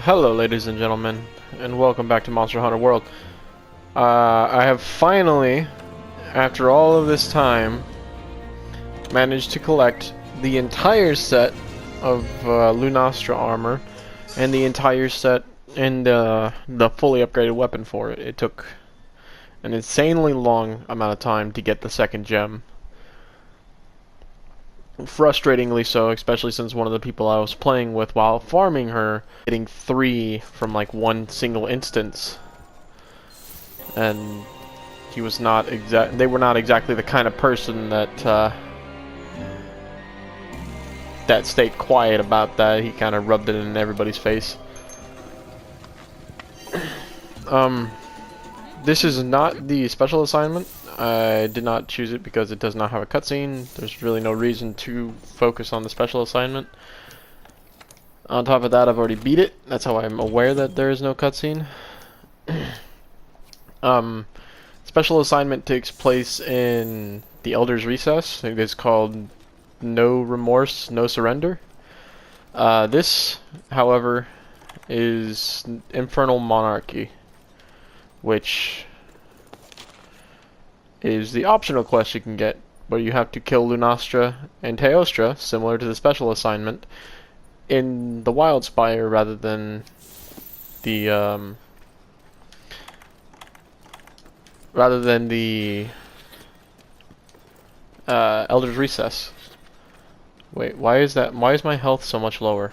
Hello ladies and gentlemen, and welcome back to Monster Hunter World. I have finally, after all of this time, managed to collect the entire set of Lunastra armor and the entire set and the fully upgraded weapon for it. It took an insanely long amount of time to get the second gem. Frustratingly so, especially since one of the people I was playing with while farming her getting 3 from like one single instance, and he was not they were not exactly the kind of person that that stayed quiet about that. He kind of rubbed it in everybody's face. This is not the special assignment. I did not choose it because it does not have a cutscene. There's really no reason to focus on the special assignment. On top of that, I've already beat it. That's how I'm aware that there is no cutscene. Special assignment takes place in the Elder's Recess. It is called No Remorse, No Surrender. This, however, is Infernal Monarchy, which is the optional quest you can get, where you have to kill Lunastra and Teostra, similar to the special assignment, in the Wild Spire rather than the Elder's Recess. Wait, why is that? Why is my health so much lower?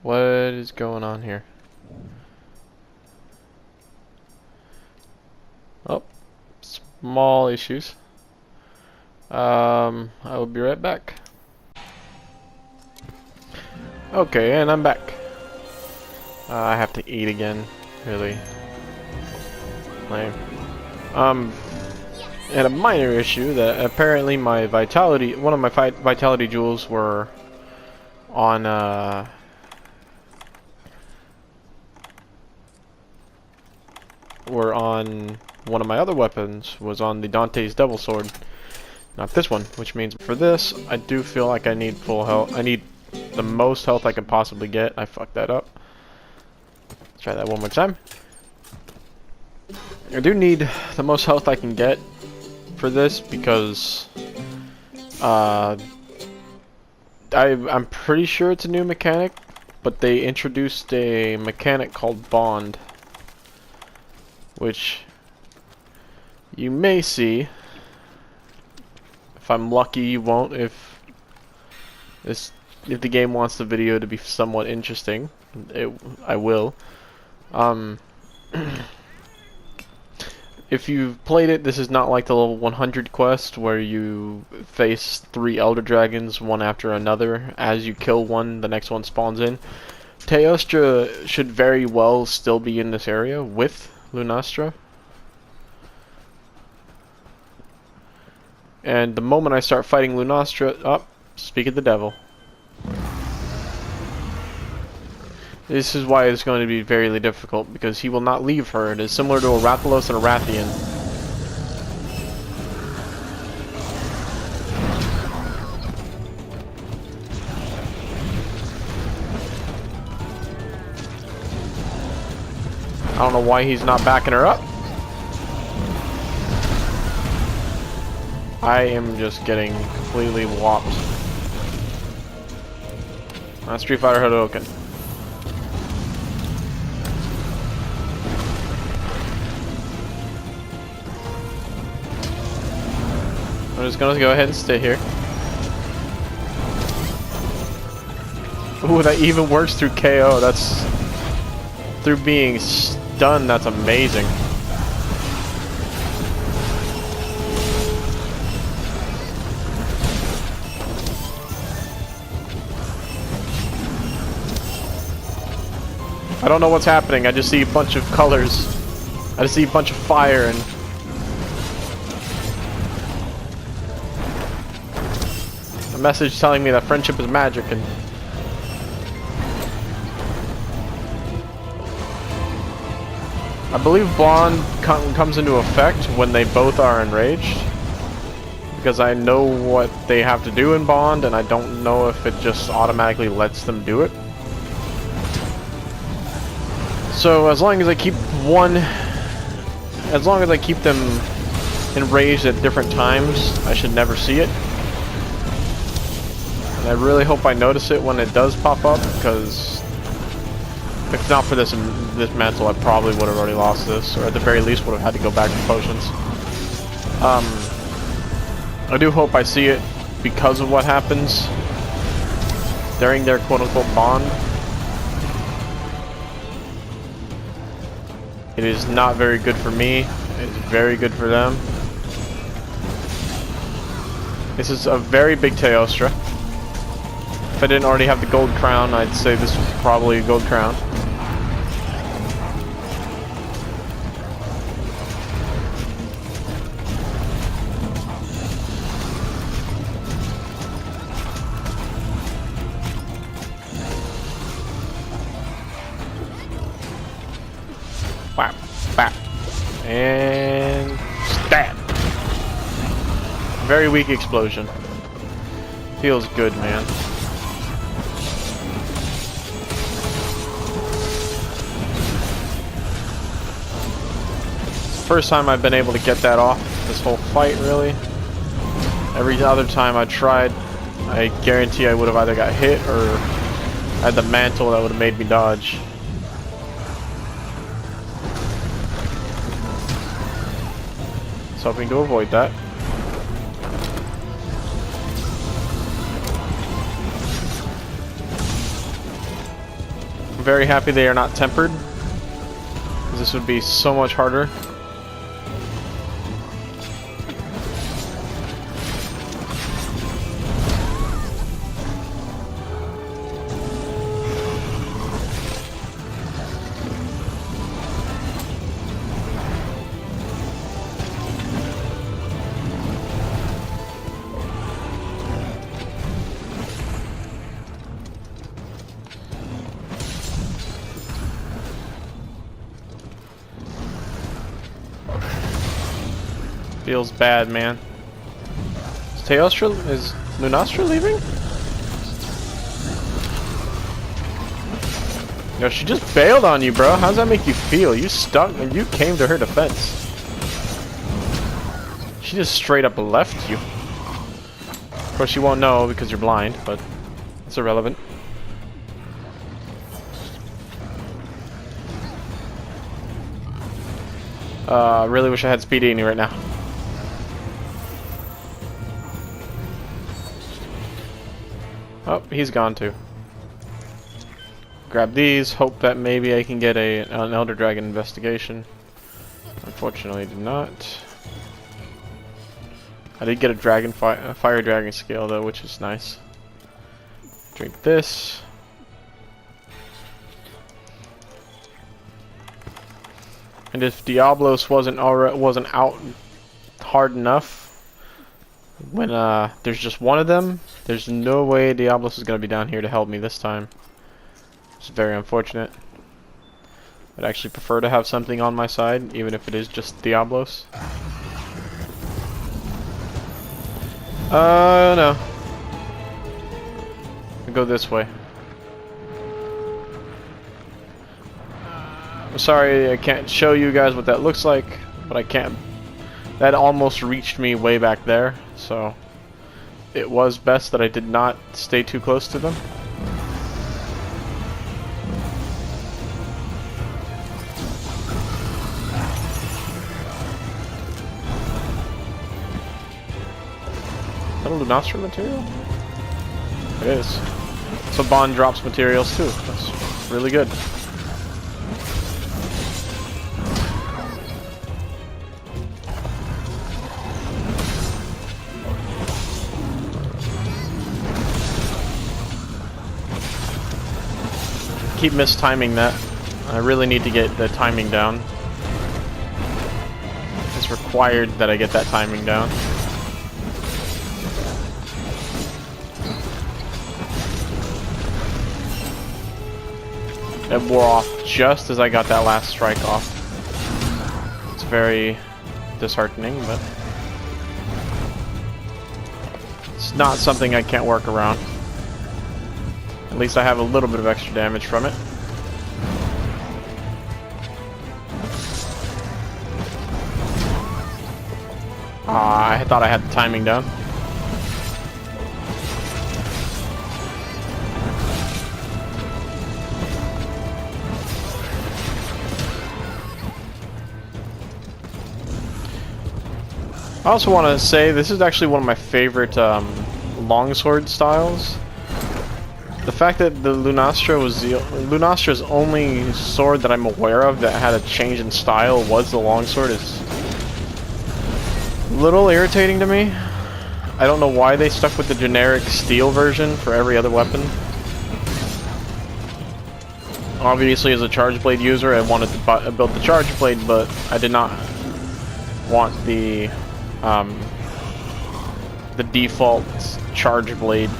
What is going on here? Oh, small issues. I will be right back. Okay, and I'm back. I have to eat again. Really lame. And a minor issue that apparently my vitality, one of my vitality jewels were on one of my other weapons, was on the Dante's Devil Sword, not this one, which means for this I do feel like I need full health. I need the most health I can possibly get. I fucked that up. Let's try that one more time. I do need the most health I can get for this because I'm pretty sure it's a new mechanic, but they introduced a mechanic called Bond, which you may see. If I'm lucky, you won't. If the game wants the video to be somewhat interesting, I will. If you've played it, this is not like the level 100 quest where you face 3 Elder Dragons one after another. As you kill one, the next one spawns in. Teostra should very well still be in this area with Lunastra. And the moment I start fighting Lunastra, speak of the devil. This is why it's going to be very difficult, because he will not leave her. It is similar to a Rathalos and a Rathian. I don't know why he's not backing her up. I am just getting completely whopped. Street Fighter Hadouken. I'm just gonna go ahead and stay here. Ooh, that even works through KO. That's through being stunned. That's amazing. I don't know what's happening. I just see a bunch of colors. I just see a bunch of fire and a message telling me that friendship is magic. And I believe Bond comes into effect when they both are enraged, because I know what they have to do in Bond, and I don't know if it just automatically lets them do it. So as long as I keep them enraged at different times, I should never see it. And I really hope I notice it when it does pop up, because if not for this mantle, I probably would have already lost this, or at the very least would have had to go back to potions. I do hope I see it because of what happens during their quote-unquote bond. It is not very good for me. It's very good for them. This is a very big Teostra. If I didn't already have the gold crown, I'd say this was probably a gold crown. Whap, bap, and stab. Very weak explosion. Feels good, man. First time I've been able to get that off this whole fight, really. Every other time I tried, I guarantee I would have either got hit or had the mantle that would have made me dodge. I was hoping to avoid that. I'm very happy they are not tempered, because this would be so much harder. Feels bad, man. Is Lunastra leaving? Yo, she just bailed on you, bro. How does that make you feel? You stuck and you came to her defense. She just straight up left you. Of course, you won't know because you're blind, but it's irrelevant. I really wish I had Speed Eating right now. Oh, he's gone too. Grab these, hope that maybe I can get an Elder Dragon investigation. Unfortunately, I did not. I did get a Fire Dragon scale though, which is nice. Drink this. And if Diablos wasn't out hard enough, when there's just one of them, there's no way Diablos is gonna be down here to help me this time. It's very unfortunate. I'd actually prefer to have something on my side, even if it is just Diablos. No. I'll go this way. I'm sorry I can't show you guys what that looks like, but I can't. That almost reached me way back there, so it was best that I did not stay too close to them. Is that a Lunastra material? It is. So Bond drops materials too. That's really good. Keep mistiming that. I really need to get the timing down. It's required that I get that timing down. It wore off just as I got that last strike off. It's very disheartening, but It's not something I can't work around. At least I have a little bit of extra damage from it. I thought I had the timing down. I also want to say this is actually one of my favorite longsword styles. The fact that the Lunastra was Lunastra's only sword that I'm aware of that had a change in style was the longsword is a little irritating to me. I don't know why they stuck with the generic steel version for every other weapon. Obviously, as a charge blade user, I wanted to build the charge blade, but I did not want the default charge blade.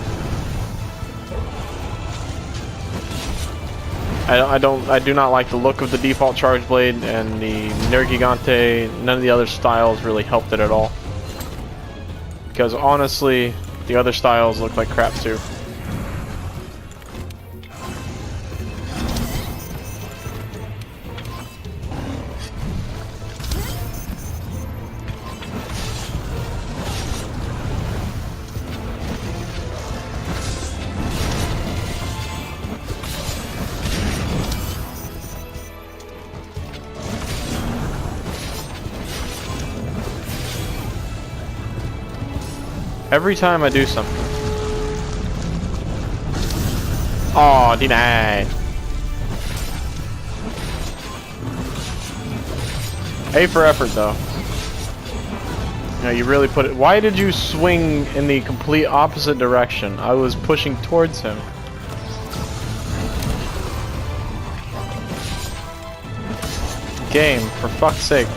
I do not like the look of the default charge blade, and the Nergigante. None of the other styles really helped it at all. Because honestly, the other styles look like crap too. Every time I do something. Oh, denied. A for effort, though. You know, you really put it. Why did you swing in the complete opposite direction? I was pushing towards him. Game, for fuck's sake.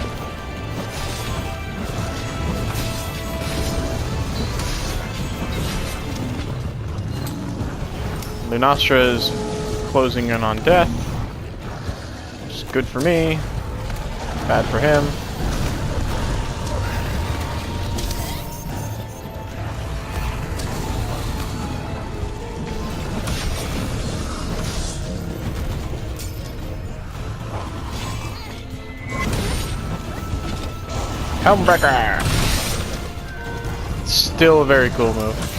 Lunastra is closing in on death, which is good for me, bad for him. Helmbreaker! Still a very cool move.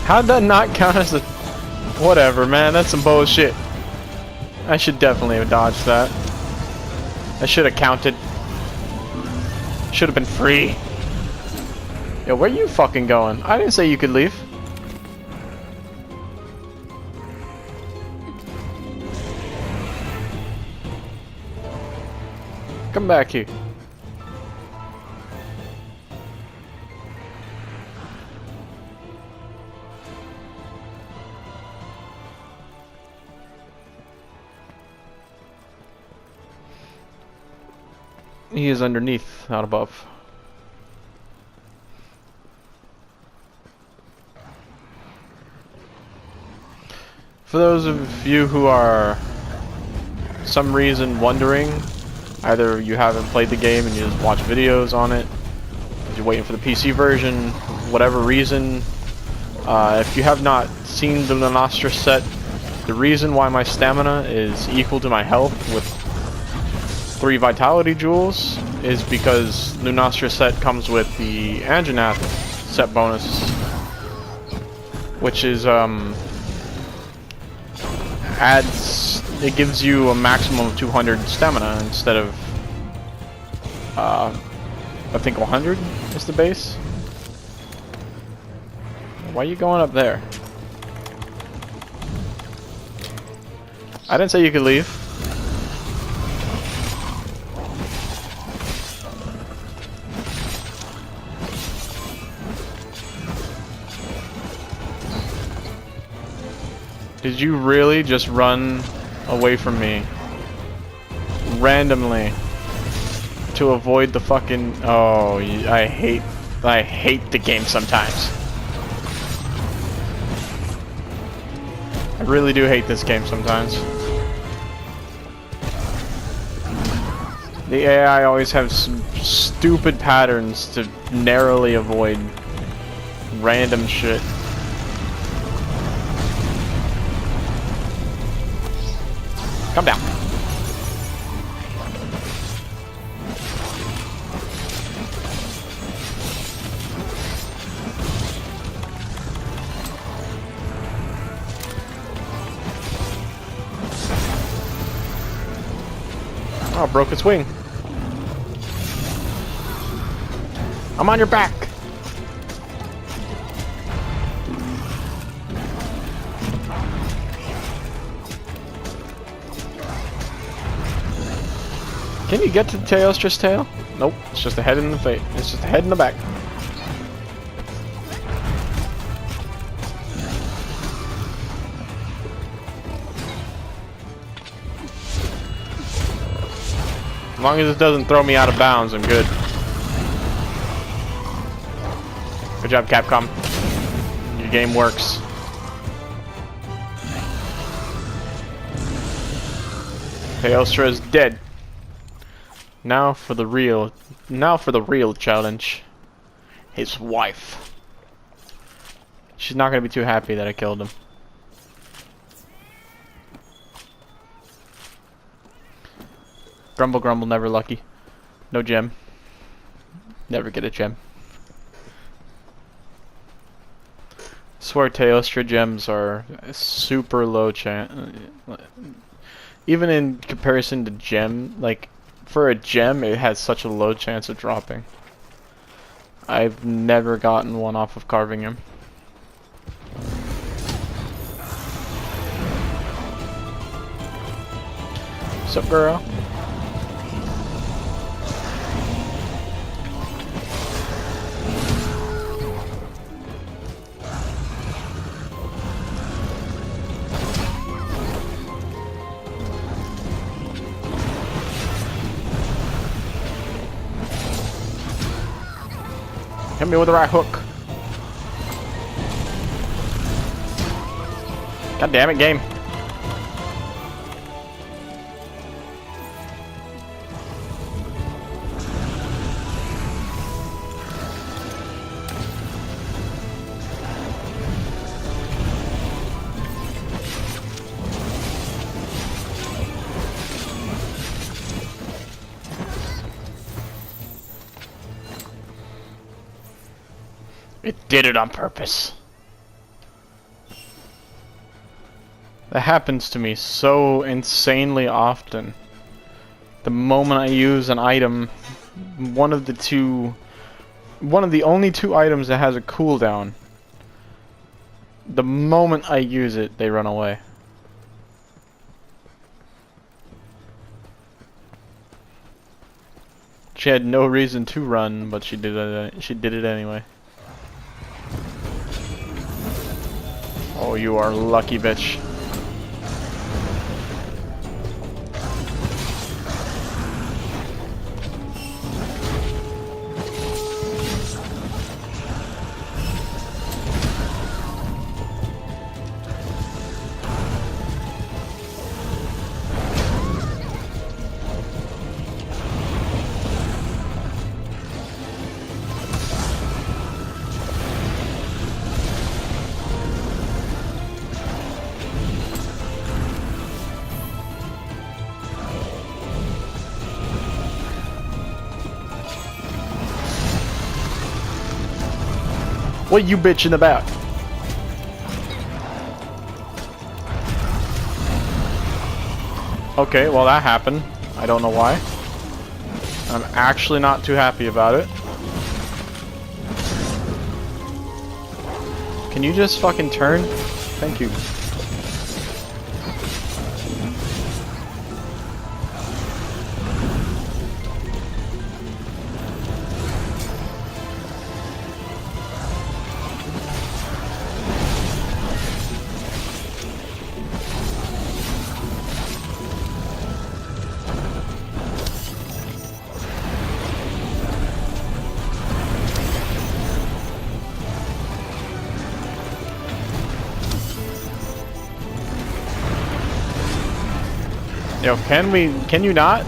How'd that not count as a... Whatever, man. That's some bullshit. I should definitely have dodged that. I should have counted. Should have been free. Yo, where you fucking going? I didn't say you could leave. Come back here. He is underneath, not above. For those of you who are some reason wondering, either you haven't played the game and you just watch videos on it, you're waiting for the PC version, whatever reason, if you have not seen the Lunastra set, the reason why my stamina is equal to my health with 3 vitality jewels is because Lunastra set comes with the Anjanath set bonus, which is it gives you a maximum of 200 stamina instead of I think 100 is the base. Why are you going up there? I didn't say you could leave. Did you really just run away from me randomly to avoid the fucking... Oh, I hate the game sometimes. I really do hate this game sometimes. The AI always have some stupid patterns to narrowly avoid random shit. Come down. Oh, broke its wing. I'm on your back. Can you get to Teostra's tail? Nope, it's just a head in the face. It's just a head in the back. As long as it doesn't throw me out of bounds, I'm good. Good job, Capcom. Your game works. Teostra is dead. Now for the real challenge. His wife. She's not gonna be too happy that I killed him. Grumble, grumble, never lucky. No gem. Never get a gem. Swear Teostra gems are super low chance. Even in comparison to gem, like for a gem, it has such a low chance of dropping. I've never gotten one off of carving him. What's up, girl? Hit me with the right hook. God damn it, game. It did it on purpose. That happens to me so insanely often. The moment I use an item, one of the only two items that has a cooldown, the moment I use it, they run away. She had no reason to run, but she did it anyway. Oh, you are lucky, bitch. What you bitching about? Okay, well that happened. I don't know why. I'm actually not too happy about it. Can you just fucking turn? Thank you. Yo, can you not?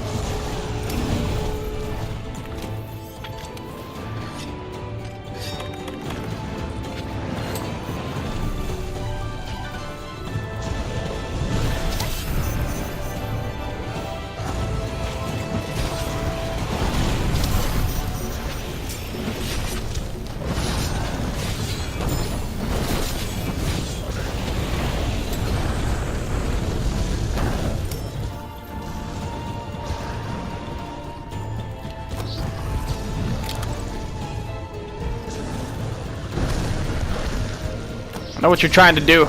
I know what you're trying to do.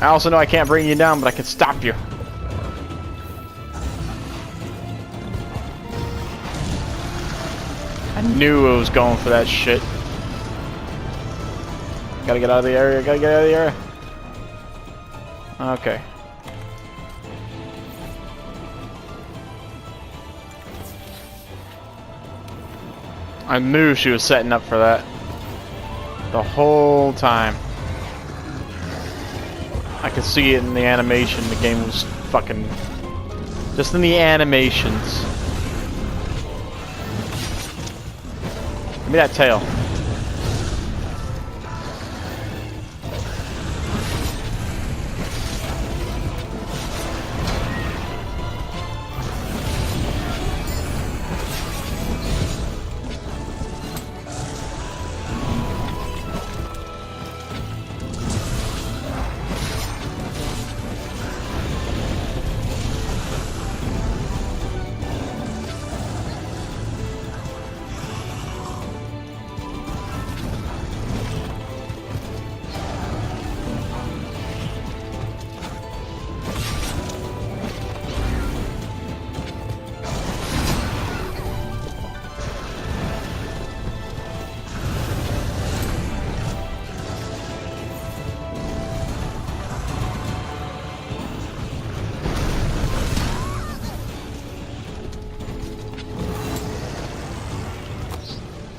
I also know I can't bring you down, but I can stop you. I knew it was going for that shit. Gotta get out of the area, gotta get out of the area. Okay. I knew she was setting up for that. The whole time. I could see it in the animation. The game was fucking... just in the animations. Give me that tail.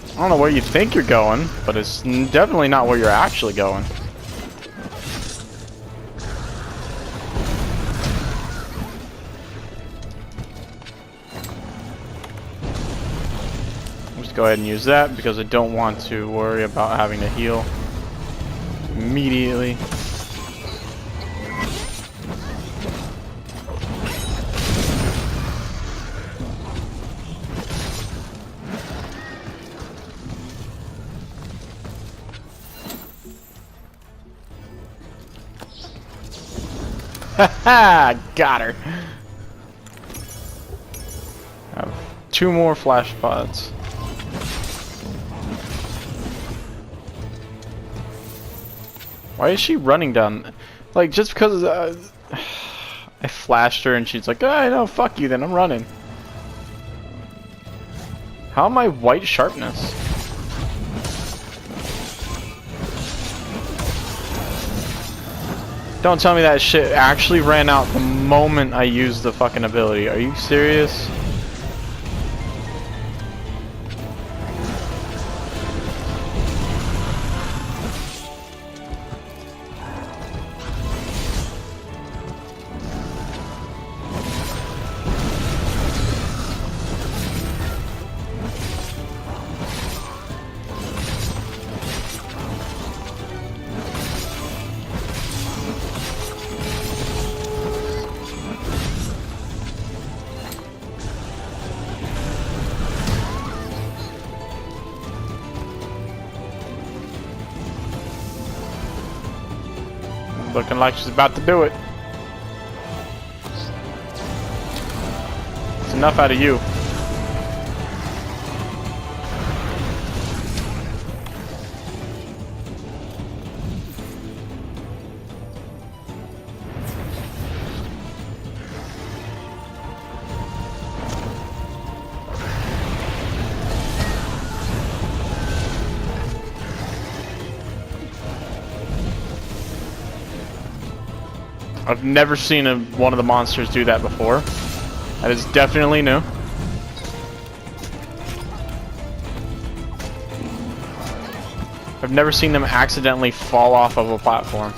I don't know where you think you're going, but it's definitely not where you're actually going. Just go ahead and use that because I don't want to worry about having to heal immediately. Haha, got her. I have 2 more flash pods. Why is she running down? Like, just because I flashed her and she's like, oh, no, fuck you, then I'm running. How am I white sharpness? Don't tell me that shit actually ran out the moment I used the fucking ability. Are you serious? Looking like she's about to do it. It's enough out of you. I've never seen one of the monsters do that before. That is definitely new. I've never seen them accidentally fall off of a platform.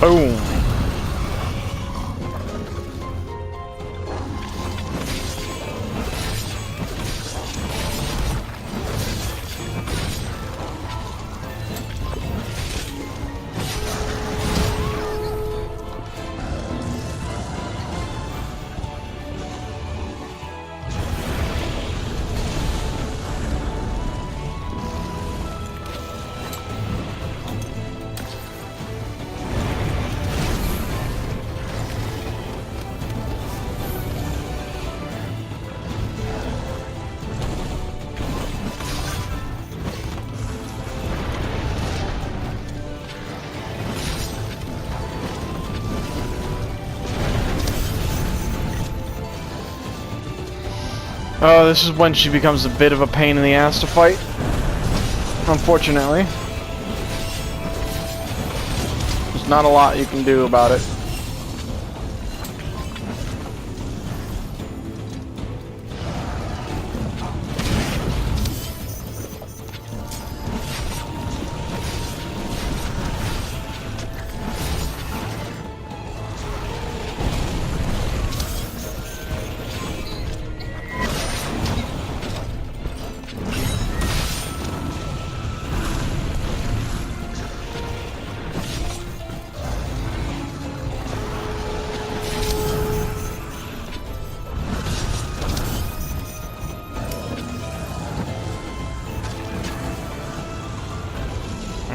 Boom. Oh, this is when she becomes a bit of a pain in the ass to fight. Unfortunately. There's not a lot you can do about it.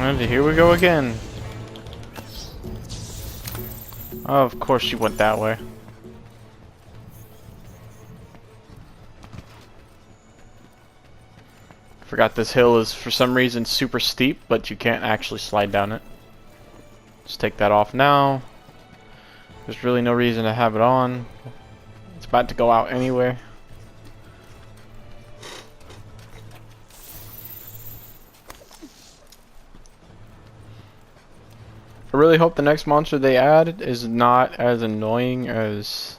And here we go again. Oh, of course she went that way. Forgot this hill is for some reason super steep, but you can't actually slide down it. Let's take that off now. There's really no reason to have it on. It's about to go out anyway. I really hope the next monster they add is not as annoying as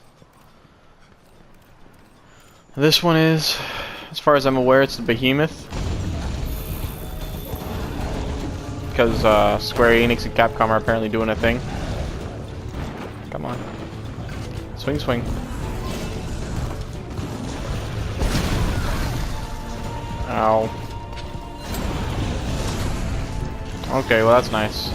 this one is. As far as I'm aware, it's the Behemoth. Because Square Enix and Capcom are apparently doing a thing. Come on. Swing, swing. Ow. Okay, well that's nice.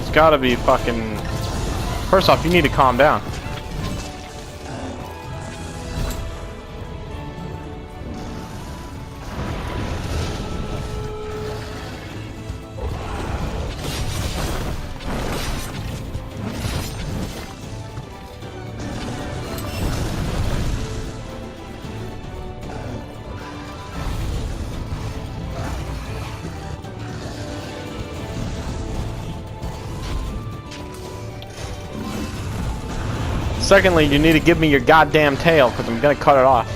It's gotta be fucking... First off, you need to calm down. Secondly, you need to give me your goddamn tail, because I'm gonna cut it off.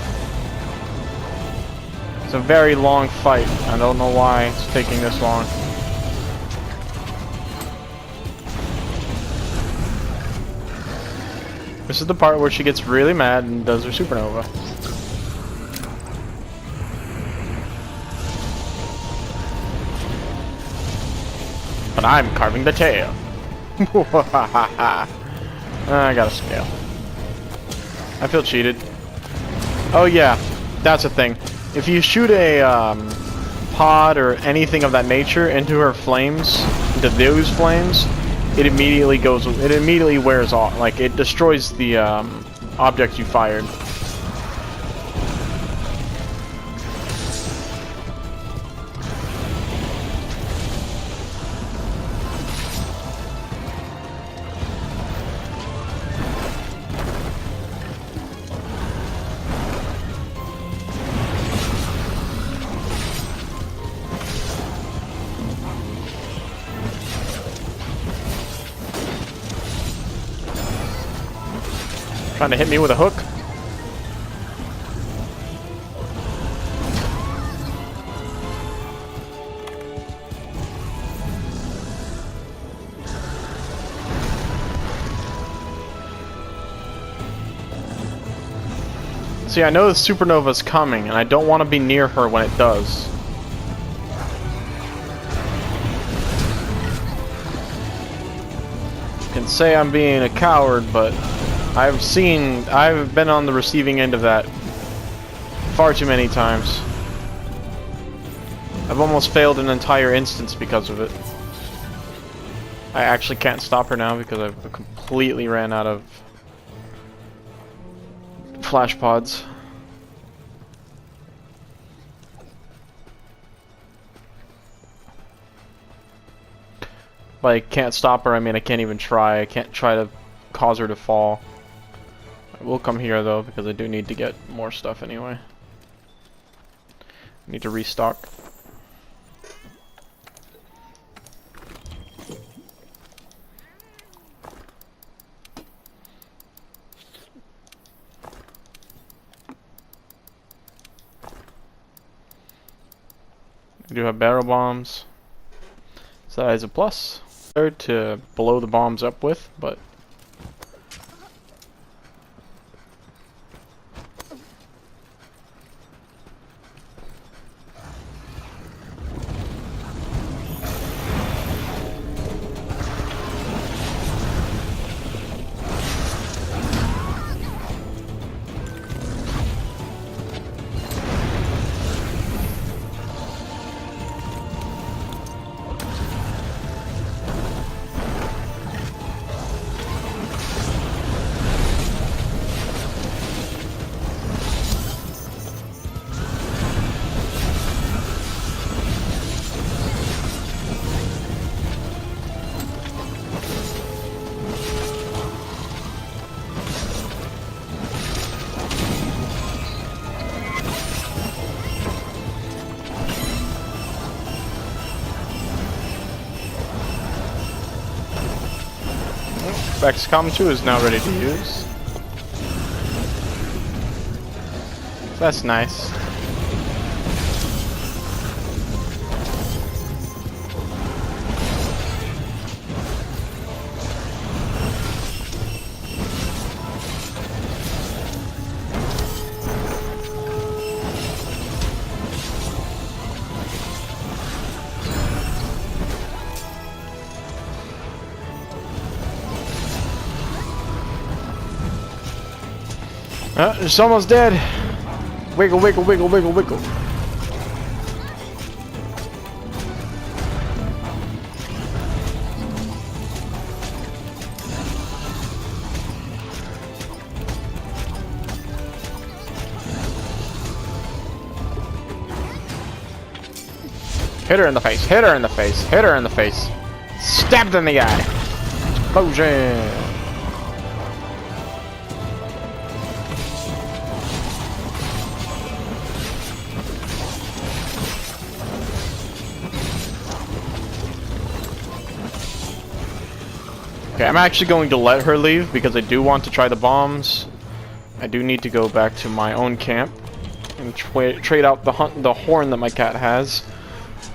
It's a very long fight. I don't know why it's taking this long. This is the part where she gets really mad and does her supernova. But I'm carving the tail. I got a scale. I feel cheated. Oh yeah, that's a thing. If you shoot a pod or anything of that nature into her flames, into those flames, it immediately wears off. Like, it destroys the object you fired. Trying to hit me with a hook. See, I know the supernova's coming, and I don't want to be near her when it does. can't say I'm being a coward, but I've been on the receiving end of that far too many times. I've almost failed an entire instance because of it. I actually can't stop her now because I've completely ran out of flash pods. Like, can't stop her, I mean I can't even try. I can't try to cause her to fall. I will come here though because I do need to get more stuff anyway. I need to restock. We do have barrel bombs, so that is a plus to blow the bombs up with, but XCOM 2 is now ready to use. That's nice. It's almost dead. Wiggle, wiggle, wiggle, wiggle, wiggle. Hit her in the face, hit her in the face, hit her in the face. Stabbed in the eye. Explosion. Okay, I'm actually going to let her leave because I do want to try the bombs. I do need to go back to my own camp and trade out the horn that my cat has.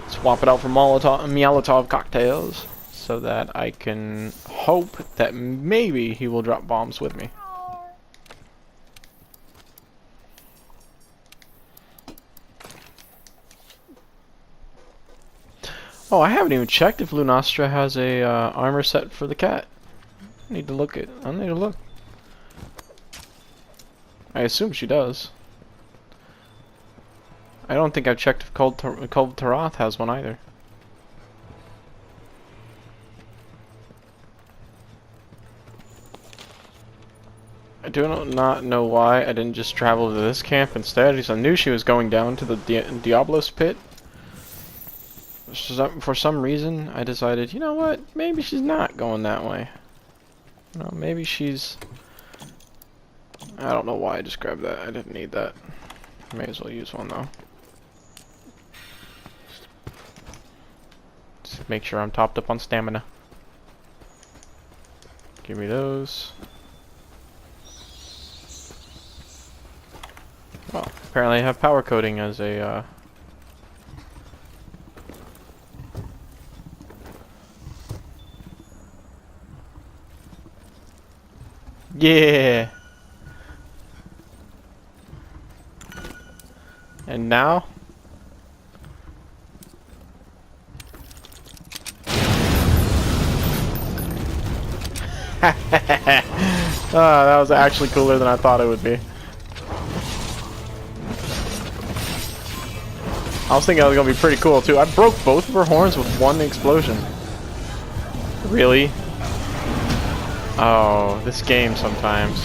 Swap it out for Molotov cocktails so that I can hope that maybe he will drop bombs with me. Oh, I haven't even checked if Lunastra has a armor set for the cat. I need to look. I assume she does. I don't think I've checked if Cold Taroth has one either. I do not know why I didn't just travel to this camp instead, because I knew she was going down to the Diablos pit. For some reason, I decided, you know what, maybe she's not going that way. You know, maybe she's... I don't know why I just grabbed that. I didn't need that. May as well use one, though. Just make sure I'm topped up on stamina. Give me those. Well, apparently I have power coating as a, Yeah! And now? That was actually cooler than I thought it would be. I was thinking it was gonna be pretty cool too. I broke both of her horns with one explosion. Really? Oh, this game sometimes.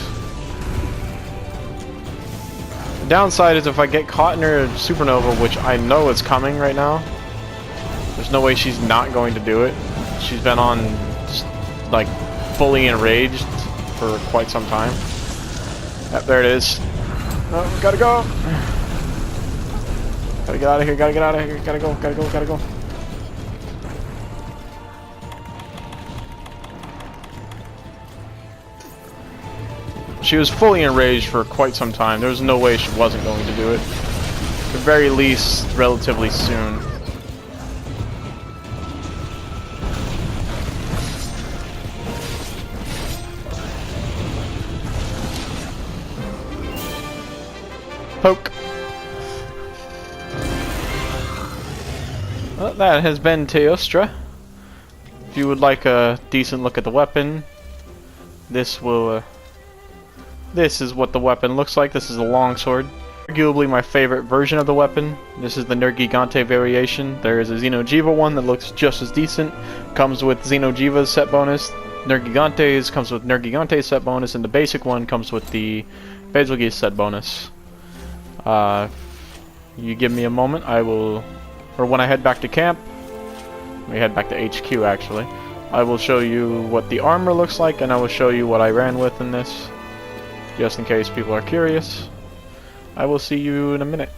The downside is if I get caught in her supernova, which I know is coming right now, there's no way she's not going to do it. She's been on, just, like, fully enraged for quite some time. Yep, there it is. Oh, gotta go! Gotta get out of here, gotta get out of here, gotta go, gotta go, gotta go. She was fully enraged for quite some time. There was no way she wasn't going to do it. At the very least, relatively soon. Poke. Well, that has been Teostra. If you would like a decent look at the weapon, this will... This is what the weapon looks like. This is a longsword. Arguably my favorite version of the weapon. This is the Nergigante variation. There is a Xeno'jiiva one that looks just as decent. Comes with Xeno'jiiva's set bonus. Nergigante's comes with Nergigante's set bonus, and the basic one comes with the Betelgeuse set bonus. You give me a moment, I will... Or when I head back to camp, we head back to HQ actually, I will show you what the armor looks like, and I will show you what I ran with in this. Just in case people are curious. I will see you in a minute.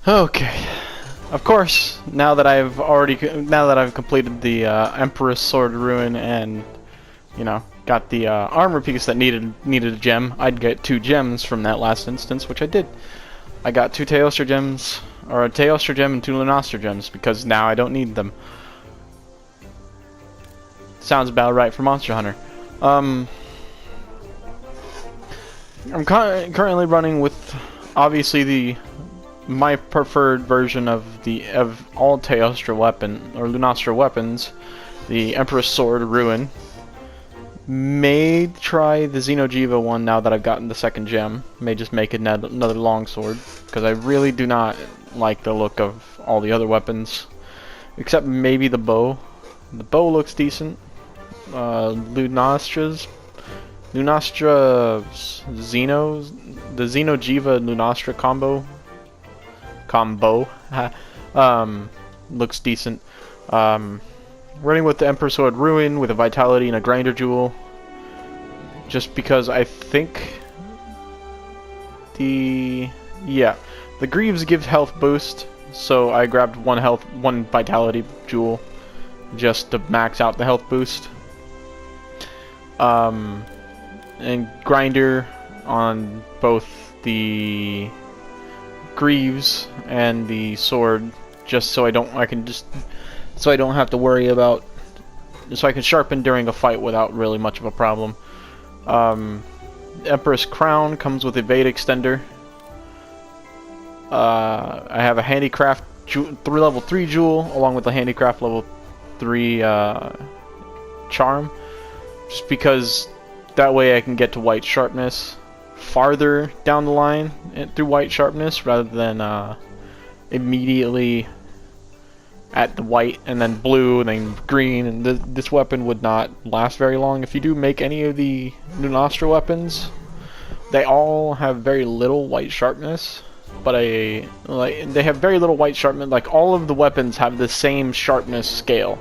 Okay. Of course, now that I've completed the Empress Sword Ruin and, you know, got the armor piece that needed a gem, I'd get 2 gems from that last instance, which I did. I got 2 Teostra gems, or a Teostra gem and 2 Lunastra gems, because now I don't need them. Sounds about right for Monster Hunter. I'm currently running with, obviously, my preferred version of all Teostra weapon or Lunastra weapons, the Empress Sword Ruin. May try the Xeno'jiiva one now that I've gotten the 2nd gem. May just make it another longsword, because I really do not like the look of all the other weapons, except maybe the bow. The bow looks decent. Lunastra the Xeno'jiiva Lunastra combo looks decent. Running with the Emperor Sword Ruin with a Vitality and a Grinder Jewel, just because I think the Greaves give health boost, so I grabbed one Vitality Jewel just to max out the health boost. And Grinder on both the Greaves and the sword, just so I don't have to worry about, so I can sharpen during a fight without really much of a problem. Empress Crown comes with Evade Extender. I have a Handicraft level 3 jewel along with the Handicraft level 3 charm, just because that way I can get to white sharpness farther down the line through white sharpness rather than immediately at the white and then blue and then green, and this weapon would not last very long. If you do make any of the Lunastra weapons, they all have very little white sharpness, but they have very little white sharpness. Like, all of the weapons have the same sharpness scale.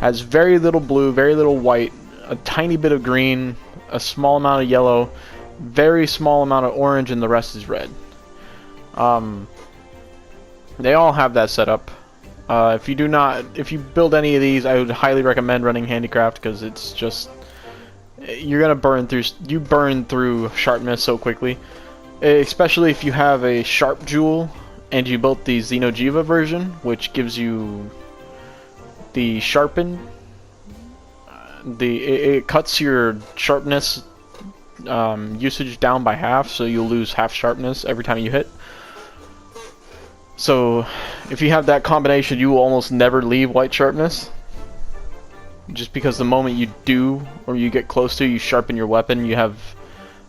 Has very little blue, very little white, a tiny bit of green, a small amount of yellow, very small amount of orange, and the rest is red. They all have that setup. If you build any of these, I would highly recommend running Handicraft, because it's just, you're gonna burn through sharpness so quickly, especially if you have a sharp jewel and you built the Xeno'jiiva version, which gives you the sharpen. It cuts your sharpness usage down by half, so you'll lose half sharpness every time you hit. So if you have that combination, you will almost never leave white sharpness. just because the moment you do, or you get close to, you sharpen your weapon, you have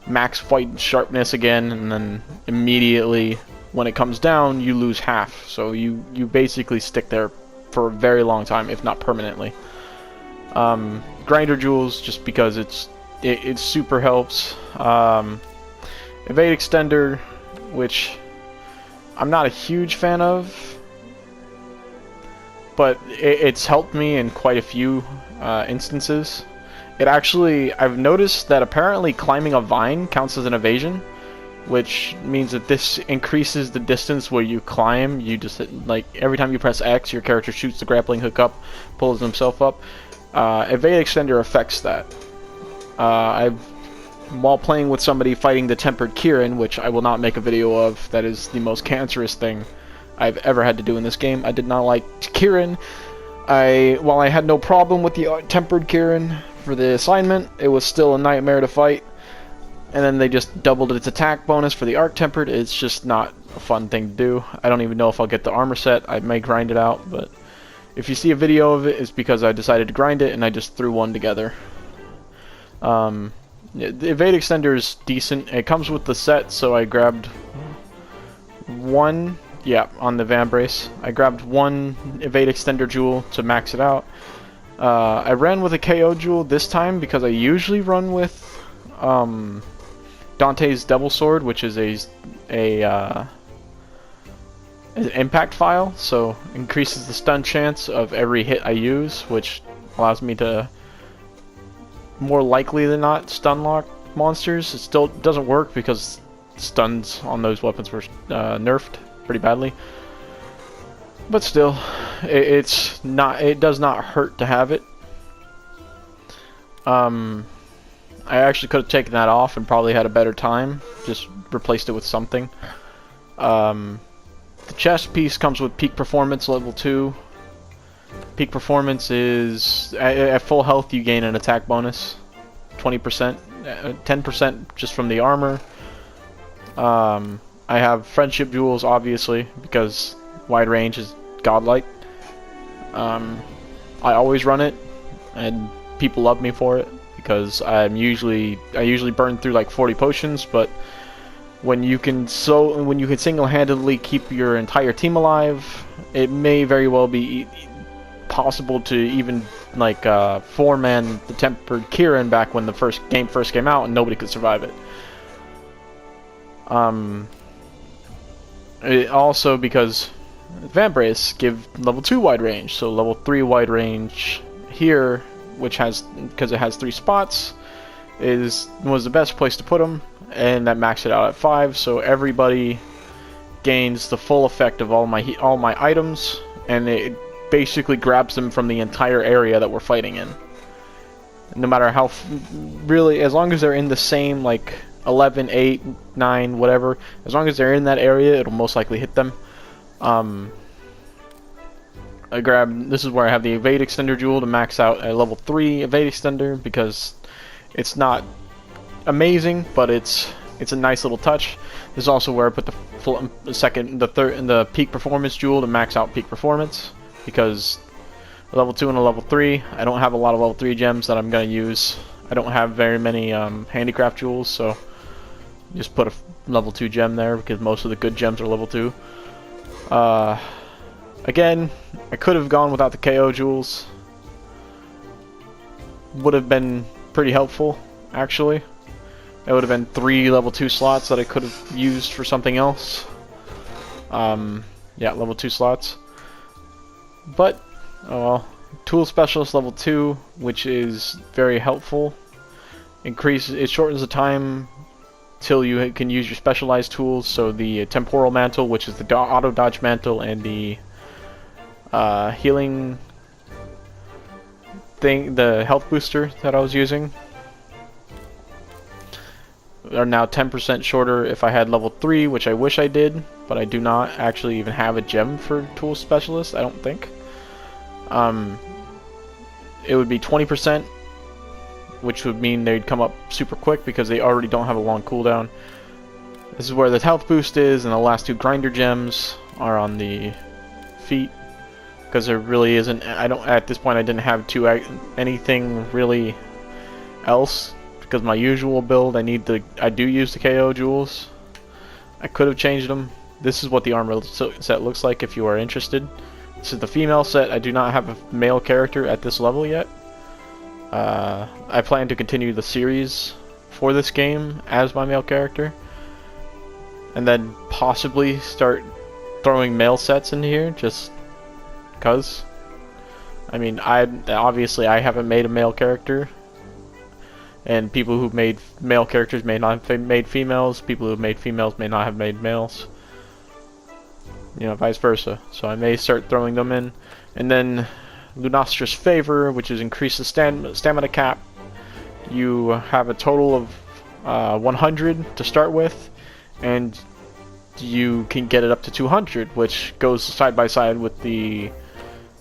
max fight sharpness again, and then immediately when it comes down, you lose half. So you basically stick there for a very long time, if not permanently. Grinder jewels, just because it super helps. Evade extender, which I'm not a huge fan of, but it's helped me in quite a few instances. It actually, I've noticed that apparently climbing a vine counts as an evasion, which means that this increases the distance where you climb. You just, like, every time you press X, your character shoots the grappling hook up, pulls himself up. Evade extender affects that. While playing with somebody fighting the tempered Kieran, which I will not make a video of, that is the most cancerous thing I've ever had to do in this game. I did not like Kieran. While I had no problem with the tempered Kieran for the assignment, it was still a nightmare to fight. And then they just doubled its attack bonus for the arc tempered. It's just not a fun thing to do. I don't even know if I'll get the armor set. I may grind it out, but if you see a video of it, it's because I decided to grind it and I just threw one together. The evade extender is decent. It comes with the set, so I grabbed one. Yeah, on the Vambrace. I grabbed one evade extender jewel to max it out. I ran with a KO jewel this time because I usually run with Dante's Devil Sword, which is an impact file, so increases the stun chance of every hit I use, which allows me to more likely than not stun lock monsters. It still doesn't work because stuns on those weapons were nerfed pretty badly, but still, it does not hurt to have it. I actually could have taken that off and probably had a better time, just replaced it with something. The chest piece comes with peak performance level 2. Peak performance is at full health you gain an attack bonus 20%, 10% just from the armor. I have friendship jewels, obviously, because wide range is godlike. I always run it, and people love me for it because I usually burn through like 40 potions. But when you can single-handedly keep your entire team alive, it may very well be possible to even like 4-man the tempered Kieran back when the first came out, and nobody could survive it. Also because Vambrace give level 2 wide range, so level 3 wide range here, which because it has 3 spots, was the best place to put them, and that maxed it out at 5, so everybody gains the full effect of all my items, and it basically grabs them from the entire area that we're fighting in. No matter how really, as long as they're in the same like 11, 8, 9, whatever, as long as they're in that area, it'll most likely hit them. This is where I have the evade extender jewel to max out a level 3 evade extender, because it's not amazing, but it's a nice little touch. This is also where I put the peak performance jewel to max out peak performance, because a level 2 and a level 3, I don't have a lot of level 3 gems that I'm going to use. I don't have very many handicraft jewels, so just put a level 2 gem there because most of the good gems are level 2. Again, I could have gone without the KO jewels. Would have been pretty helpful, actually. It would have been 3 level 2 slots that I could have used for something else. Yeah, level 2 slots. But, oh well. Tool Specialist level 2, which is very helpful. It shortens the time till you can use your specialized tools, so the Temporal Mantle, which is the Auto Dodge Mantle, and the healing thing, the health booster that I was using, are now 10% shorter if I had level 3, which I wish I did, but I do not actually even have a gem for Tool Specialist, I don't think. It would be 20%, which would mean they'd come up super quick because they already don't have a long cooldown. This is where the health boost is, and the last 2 grinder gems are on the feet. because there really isn't. I don't at this point. I didn't have anything really else because my usual build. I do use the KO jewels. I could have changed them. This is what the armor set looks like if you are interested. This is the female set. I do not have a male character at this level yet. I plan to continue the series for this game as my male character, and then possibly start throwing male sets in here just cuz. I mean, obviously I haven't made a male character, and people who've made male characters may not have made females. People who've made females may not have made males. You know, vice versa. So I may start throwing them in. And then Lunastra's Favor, which is increase the stamina cap. You have a total of 100 to start with, and you can get it up to 200, which goes side by side with the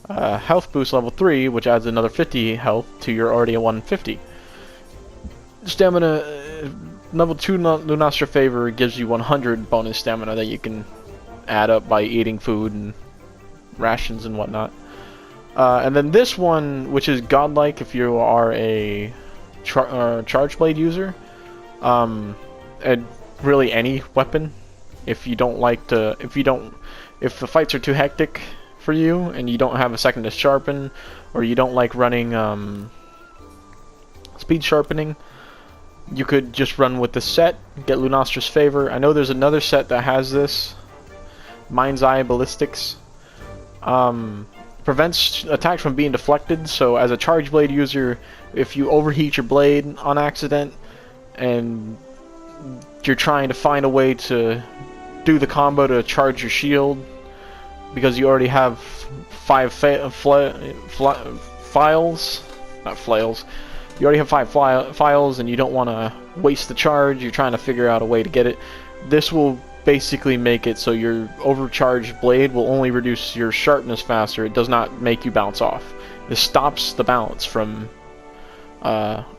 health boost level 3, which adds another 50 health to your already 150. Stamina level 2 Lunastra Favor gives you 100 bonus stamina that you can add up by eating food and rations and whatnot. And then this one, which is godlike if you are a charge blade user, and really any weapon. If the fights are too hectic for you and you don't have a second to sharpen, or you don't like running speed sharpening, you could just run with the set, get Lunastra's Favor. I know there's another set that has this, Mind's Eye Ballistics. Prevents attacks from being deflected, so as a charge blade user, if you overheat your blade on accident and you're trying to find a way to do the combo to charge your shield, because you already have 5 files, not flails, you already have 5 files and you don't want to waste the charge, you're trying to figure out a way to get it, this will basically make it so your overcharged blade will only reduce your sharpness faster. It does not make you bounce off. This stops the bounce from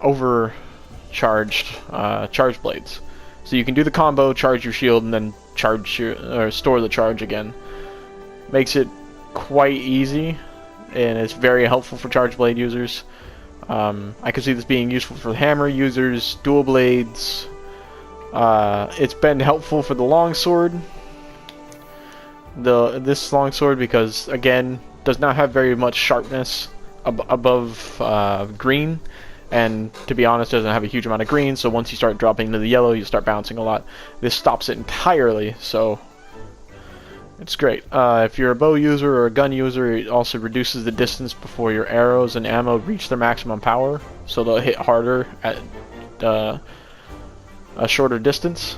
overcharged charge blades. So you can do the combo, charge your shield, and then store the charge again. Makes it quite easy, and it's very helpful for charge blade users. I could see this being useful for hammer users, dual blades. It's been helpful for the longsword. This longsword, because again, does not have very much sharpness above green, and to be honest, doesn't have a huge amount of green. So once you start dropping into the yellow, you start bouncing a lot. This stops it entirely, so it's great. If you're a bow user or a gun user, it also reduces the distance before your arrows and ammo reach their maximum power, so they'll hit harder at a shorter distance,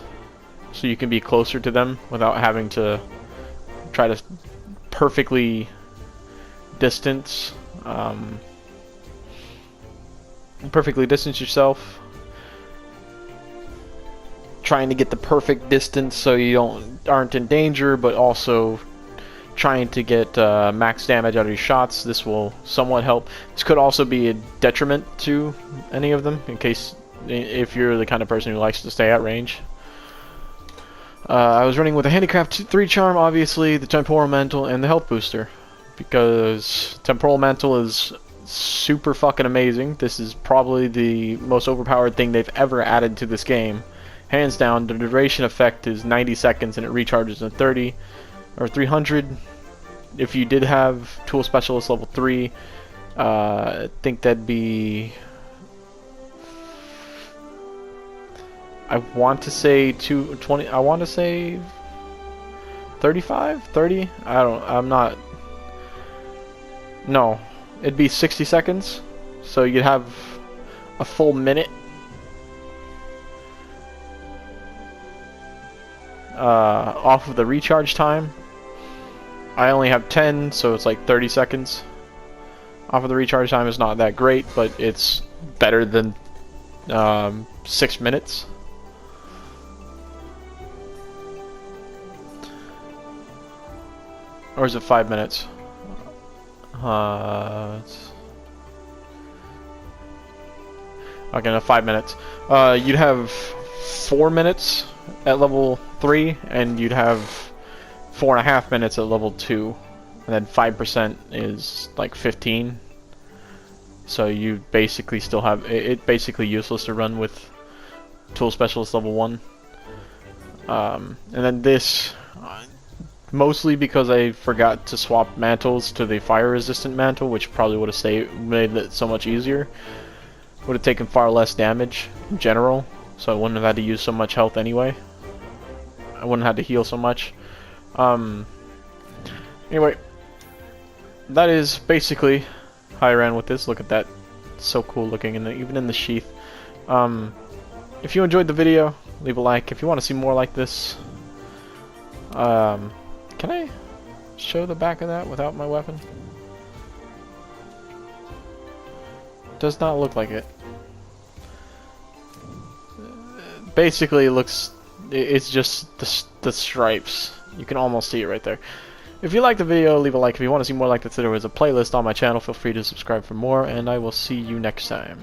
so you can be closer to them without having to try to perfectly distance yourself, trying to get the perfect distance so you aren't in danger, but also trying to get max damage out of your shots. This will somewhat help. This could also be a detriment to any of them, if you're the kind of person who likes to stay at range. I was running with a Handicraft 3 charm, obviously, the Temporal Mantle, and the Health Booster, because Temporal Mantle is super fucking amazing. This is probably the most overpowered thing they've ever added to this game. Hands down. The duration effect is 90 seconds and it recharges in 30 or 300. If you did have Tool Specialist level 3, I think that'd be, I want to say 220. I want to say 35, 30. I'm not. No, it'd be 60 seconds. So you'd have a full minute. Off of the recharge time. I only have 10, so it's like 30 seconds. Off of the recharge time is not that great, but it's better than 6 minutes. Or is it 5 minutes? Okay, no, 5 minutes. You'd have 4 minutes at level 3, and you'd have 4.5 minutes at level 2 and then 5% is like 15. So you basically still have it basically useless to run with Tool Specialist level 1. And then this, mostly because I forgot to swap mantles to the fire resistant mantle, which probably would have made it so much easier. Would have taken far less damage in general, so I wouldn't have had to use so much health anyway. I wouldn't have had to heal so much. Anyway, that is basically how I ran with this. Look at that, it's so cool looking, and even in the sheath. If you enjoyed the video, leave a like. If you want to see more like this, can I show the back of that without my weapon? Does not look like it. Basically, it's just the stripes. You can almost see it right there. If you like the video, leave a like. If you want to see more like this, there is a playlist on my channel. Feel free to subscribe for more, and I will see you next time.